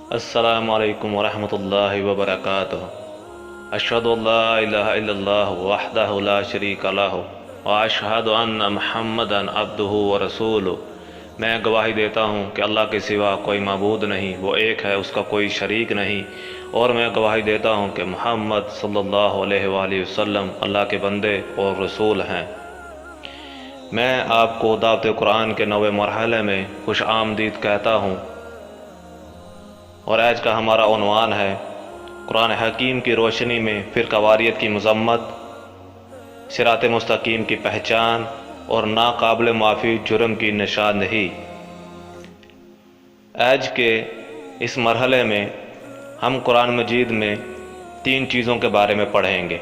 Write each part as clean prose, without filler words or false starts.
السلام علیکم ورحمۃ اللہ وبرکاتہ۔ اشہد ان لا الہ الا اللہ وحدہ لا شریک لہ واشہد ان محمدا عبدہ ورسولہ۔ میں گواہی دیتا ہوں کہ اللہ کے سوا کوئی معبود نہیں، وہ ایک ہے، اس کا کوئی شریک نہیں، اور میں گواہی دیتا ہوں کہ محمد صلی اللہ علیہ وآلہ وسلم اللہ کے بندے اور رسول ہیں۔ میں آپ کو دعوت قرآن کے نوے مرحلے میں خوش آمدید کہتا ہوں، اور آج کا ہمارا عنوان ہے قرآن حکیم کی روشنی میں فرقہ واریت کی مذمت، صراط مستقیم کی پہچان اور ناقابل معافی جرم کی نشاندہی۔ آج کے اس مرحلے میں ہم قرآن مجید میں 3 چیزوں کے بارے میں پڑھیں گے۔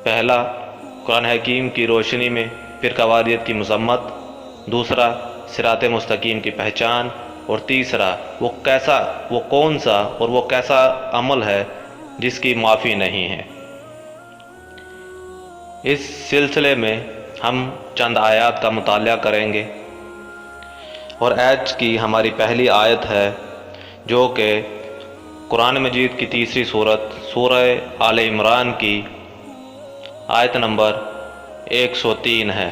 پہلا، قرآن حکیم کی روشنی میں فرقہ واریت کی مذمت، دوسرا، صراط مستقیم کی پہچان، اور تیسرا، وہ کون سا اور وہ کیسا عمل ہے جس کی معافی نہیں ہے۔ اس سلسلے میں ہم چند آیات کا مطالعہ کریں گے، اور آج کی ہماری پہلی آیت ہے جو کہ قرآن مجید کی تیسری سورت سورہ آل عمران کی آیت نمبر 103 ہے۔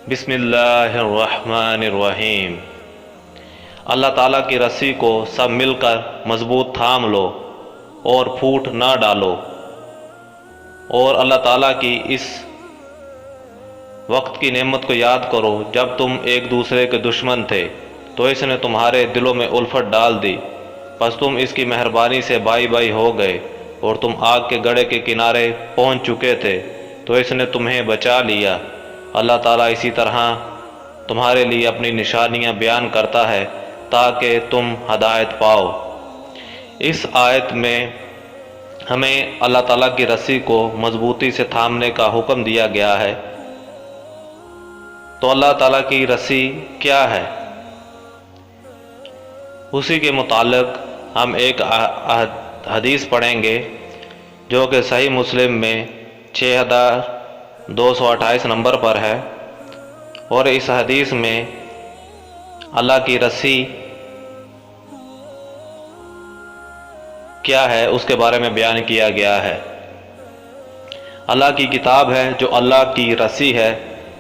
بسم اللہ الرحمن الرحیم۔ اللہ تعالیٰ کی رسی کو سب مل کر مضبوط تھام لو اور پھوٹ نہ ڈالو، اور اللہ تعالیٰ کی اس وقت کی نعمت کو یاد کرو جب تم ایک دوسرے کے دشمن تھے تو اس نے تمہارے دلوں میں الفت ڈال دی، پس تم اس کی مہربانی سے بائی بائی ہو گئے، اور تم آگ کے گڑھے کے کنارے پہنچ چکے تھے تو اس نے تمہیں بچا لیا۔ اللہ تعالیٰ اسی طرح تمہارے لیے اپنی نشانیاں بیان کرتا ہے تاکہ تم ہدایت پاؤ۔ اس آیت میں ہمیں اللہ تعالیٰ کی رسی کو مضبوطی سے تھامنے کا حکم دیا گیا ہے۔ تو اللہ تعالیٰ کی رسی کیا ہے؟ اسی کے متعلق ہم ایک حدیث پڑھیں گے جو کہ صحیح مسلم میں 6228 نمبر پر ہے، اور اس حدیث میں اللہ کی رسی کیا ہے اس کے بارے میں بیان کیا گیا ہے۔ اللہ کی کتاب ہے جو اللہ کی رسی ہے،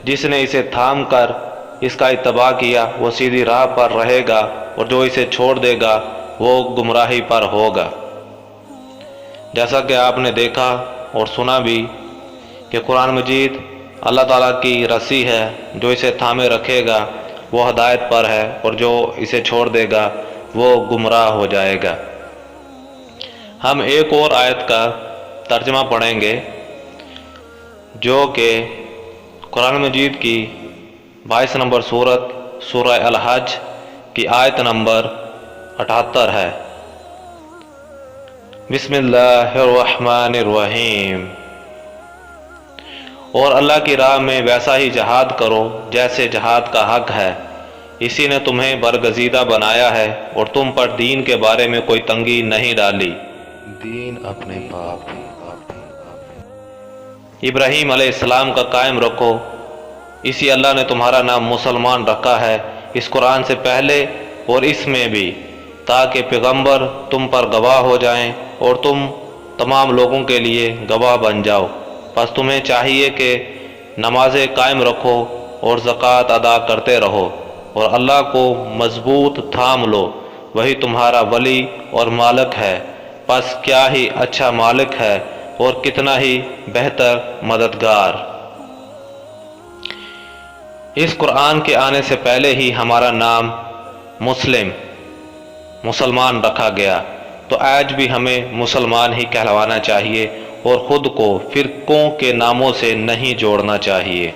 جس نے اسے تھام کر اس کا اتباع کیا وہ سیدھی راہ پر رہے گا، اور جو اسے چھوڑ دے گا وہ گمراہی پر ہوگا۔ جیسا کہ آپ نے دیکھا اور سنا بھی کہ قرآن مجید اللہ تعالیٰ کی رسی ہے، جو اسے تھامے رکھے گا وہ ہدایت پر ہے، اور جو اسے چھوڑ دے گا وہ گمراہ ہو جائے گا۔ ہم ایک اور آیت کا ترجمہ پڑھیں گے جو کہ قرآن مجید کی 22 نمبر سورت سورہ الحج کی آیت نمبر 78 ہے۔ بسم اللہ الرحمن الرحیم۔ اور اللہ کی راہ میں ویسا ہی جہاد کرو جیسے جہاد کا حق ہے، اسی نے تمہیں برگزیدہ بنایا ہے اور تم پر دین کے بارے میں کوئی تنگی نہیں ڈالی۔ دین اپنے باپ ابراہیم علیہ السلام کا قائم رکھو، اسی اللہ نے تمہارا نام مسلمان رکھا ہے اس قرآن سے پہلے اور اس میں بھی، تاکہ پیغمبر تم پر گواہ ہو جائیں اور تم تمام لوگوں کے لیے گواہ بن جاؤ۔ پس تمہیں چاہیے کہ نمازیں قائم رکھو اور زکوٰۃ ادا کرتے رہو، اور اللہ کو مضبوط تھام لو، وہی تمہارا ولی اور مالک ہے۔ پس کیا ہی اچھا مالک ہے اور کتنا ہی بہتر مددگار۔ اس قرآن کے آنے سے پہلے ہی ہمارا نام مسلمان رکھا گیا، تو آج بھی ہمیں مسلمان ہی کہلوانا چاہیے اور خود کو فرقوں کے ناموں سے نہیں جوڑنا چاہیے۔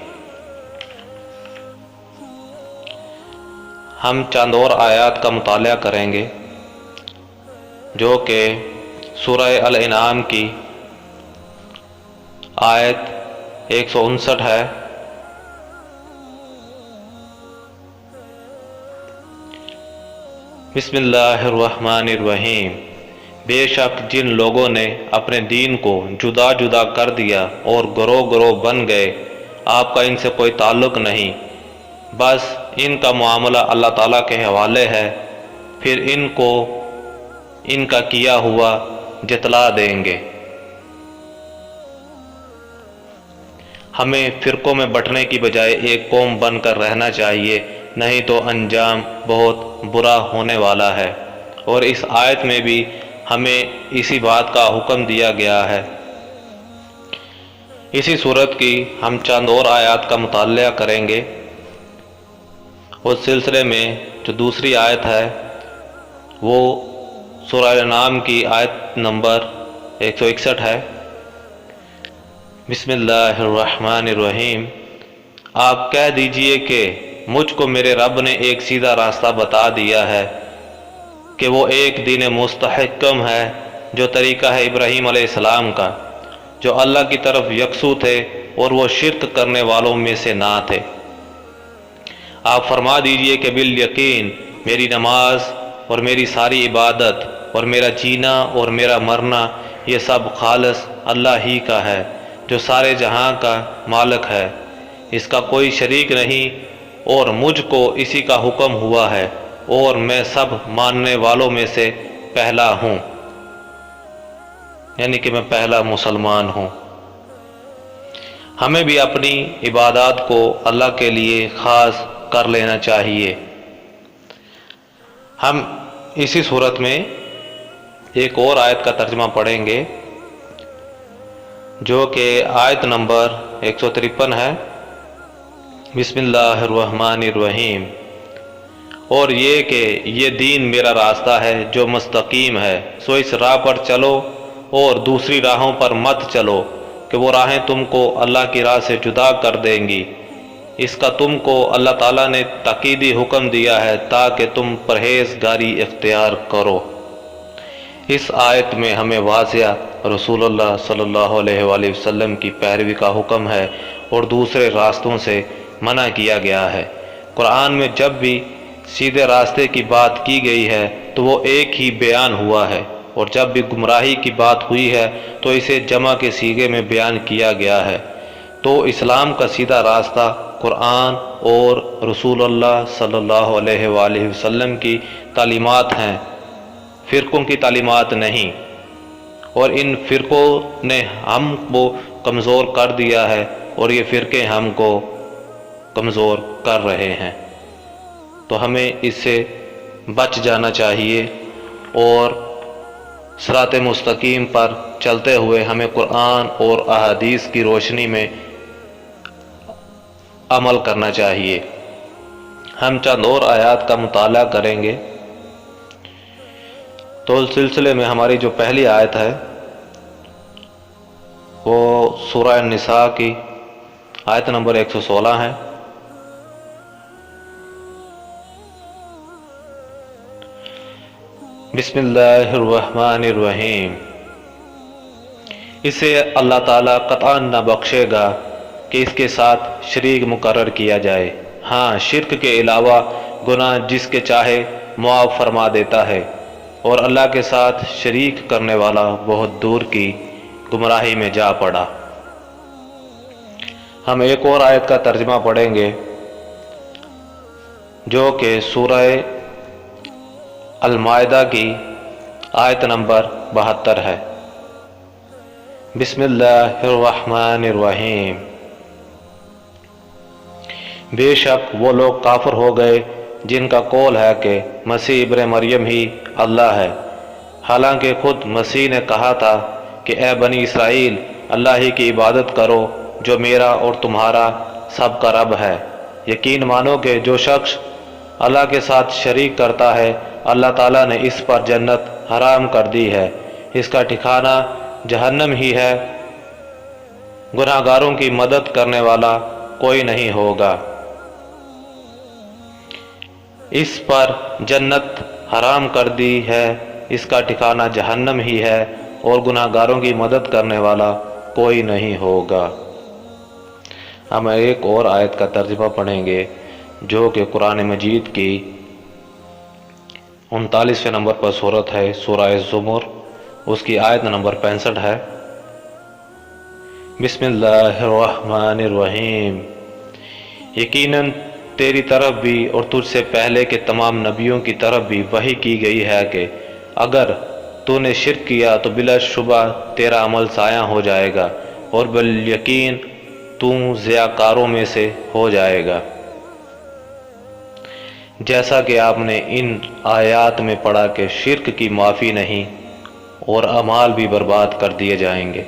ہم چند اور آیات کا مطالعہ کریں گے جو کہ سورہ الانعام کی آیت 159 ہے۔ بسم اللہ الرحمن الرحیم۔ بے شک جن لوگوں نے اپنے دین کو جدا جدا کر دیا اور گروہ گروہ بن گئے، آپ کا ان سے کوئی تعلق نہیں، بس ان کا معاملہ اللہ تعالیٰ کے حوالے ہے، پھر ان کو ان کا کیا ہوا جتلا دیں گے۔ ہمیں فرقوں میں بٹنے کی بجائے ایک قوم بن کر رہنا چاہیے، نہیں تو انجام بہت برا ہونے والا ہے۔ اور اس آیت میں بھی ہمیں اسی بات کا حکم دیا گیا ہے۔ اسی صورت کی ہم چند اور آیات کا مطالعہ کریں گے۔ اس سلسلے میں جو دوسری آیت ہے وہ سورہ انعام کی آیت نمبر 161 ہے۔ بسم اللہ الرحمن الرحیم۔ آپ کہہ دیجئے کہ مجھ کو میرے رب نے ایک سیدھا راستہ بتا دیا ہے کہ وہ ایک دین مستحکم ہے، جو طریقہ ہے ابراہیم علیہ السلام کا، جو اللہ کی طرف یکسو تھے اور وہ شرک کرنے والوں میں سے نہ تھے۔ آپ فرما دیجئے کہ بالیقین میری نماز اور میری ساری عبادت اور میرا جینا اور میرا مرنا یہ سب خالص اللہ ہی کا ہے، جو سارے جہاں کا مالک ہے، اس کا کوئی شریک نہیں، اور مجھ کو اسی کا حکم ہوا ہے، اور میں سب ماننے والوں میں سے پہلا ہوں، یعنی کہ میں پہلا مسلمان ہوں۔ ہمیں بھی اپنی عبادات کو اللہ کے لیے خاص کر لینا چاہیے۔ ہم اسی صورت میں ایک اور آیت کا ترجمہ پڑھیں گے جو کہ آیت نمبر 153 ہے۔ بسم اللہ الرحمن الرحیم۔ اور یہ کہ یہ دین میرا راستہ ہے جو مستقیم ہے، سو اس راہ پر چلو اور دوسری راہوں پر مت چلو کہ وہ راہیں تم کو اللہ کی راہ سے جدا کر دیں گی۔ اس کا تم کو اللہ تعالیٰ نے تاکیدی حکم دیا ہے تاکہ تم پرہیزگاری اختیار کرو۔ اس آیت میں ہمیں واضح رسول اللہ صلی اللہ علیہ وآلہ وسلم کی پیروی کا حکم ہے اور دوسرے راستوں سے منع کیا گیا ہے۔ قرآن میں جب بھی سیدھے راستے کی بات کی گئی ہے تو وہ ایک ہی بیان ہوا ہے، اور جب بھی گمراہی کی بات ہوئی ہے تو اسے جمع کے صیغے میں بیان کیا گیا ہے۔ تو اسلام کا سیدھا راستہ قرآن اور رسول اللہ صلی اللہ علیہ وآلہ وسلم کی تعلیمات ہیں، فرقوں کی تعلیمات نہیں، اور ان فرقوں نے ہم کو کمزور کر دیا ہے اور یہ فرقے ہم کو کمزور کر رہے ہیں۔ تو ہمیں اس سے بچ جانا چاہیے اور صراط مستقیم پر چلتے ہوئے ہمیں قرآن اور احادیث کی روشنی میں عمل کرنا چاہیے۔ ہم چند اور آیات کا مطالعہ کریں گے۔ تو اس سلسلے میں ہماری جو پہلی آیت ہے وہ سورہ النساء کی آیت نمبر 116 ہے۔ بسم اللہ الرحمن الرحیم۔ اسے اللہ تعالیٰ قطعاً نہ بخشے گا کہ اس کے ساتھ شریک مقرر کیا جائے، ہاں شرک کے علاوہ گناہ جس کے چاہے معاف فرما دیتا ہے، اور اللہ کے ساتھ شریک کرنے والا بہت دور کی گمراہی میں جا پڑا۔ ہم ایک اور آیت کا ترجمہ پڑھیں گے جو کہ سورہ المائدہ کی آیت نمبر 72 ہے۔ بسم اللہ الرحمن الرحیم۔ بے شک وہ لوگ کافر ہو گئے جن کا قول ہے کہ مسیح ابن مریم ہی اللہ ہے، حالانکہ خود مسیح نے کہا تھا کہ اے بنی اسرائیل، اللہ ہی کی عبادت کرو جو میرا اور تمہارا سب کا رب ہے۔ یقین مانو کہ جو شخص اللہ کے ساتھ شریک کرتا ہے اللہ تعالیٰ نے اس پر جنت حرام کر دی ہے، اس کا ٹھکانہ جہنم ہی ہے، گناہ گاروں کی مدد کرنے والا کوئی نہیں ہوگا۔ اس پر جنت حرام کر دی ہے، اس کا ٹھکانہ جہنم ہی ہے، اور گناہ گاروں کی مدد کرنے والا کوئی نہیں ہوگا۔ ہم ایک اور آیت کا ترجمہ پڑھیں گے جو کہ قرآن مجید کی 39ویں نمبر پر سورت ہے، سورہ الزمر، اس کی آیت نمبر 65 ہے۔ بسم اللہ الرحمن الرحیم۔ یقیناً تیری طرف بھی اور تجھ سے پہلے کے تمام نبیوں کی طرف بھی وحی کی گئی ہے کہ اگر تو نے شرک کیا تو بلا شبہ تیرا عمل ضائع ہو جائے گا اور بالیقین تو ضیاءکاروں میں سے ہو جائے گا۔ جیسا کہ آپ نے ان آیات میں پڑھا کہ شرک کی معافی نہیں اور اعمال بھی برباد کر دیے جائیں گے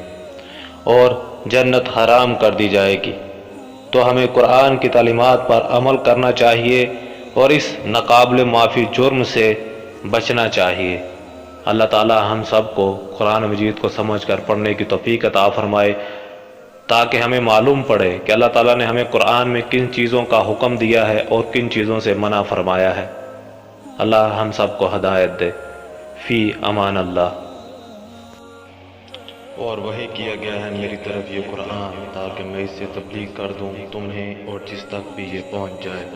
اور جنت حرام کر دی جائے گی، تو ہمیں قرآن کی تعلیمات پر عمل کرنا چاہیے اور اس ناقابل معافی جرم سے بچنا چاہیے۔ اللہ تعالی ہم سب کو قرآن مجید کو سمجھ کر پڑھنے کی توفیق عطا فرمائے، تاکہ ہمیں معلوم پڑے کہ اللہ تعالیٰ نے ہمیں قرآن میں کن چیزوں کا حکم دیا ہے اور کن چیزوں سے منع فرمایا ہے۔ اللہ ہم سب کو ہدایت دے۔ فی امان اللہ۔ اور وحی کیا گیا ہے میری طرف یہ قرآن تاکہ میں اس سے تبلیغ کر دوں تمہیں اور جس تک بھی یہ پہنچ جائے۔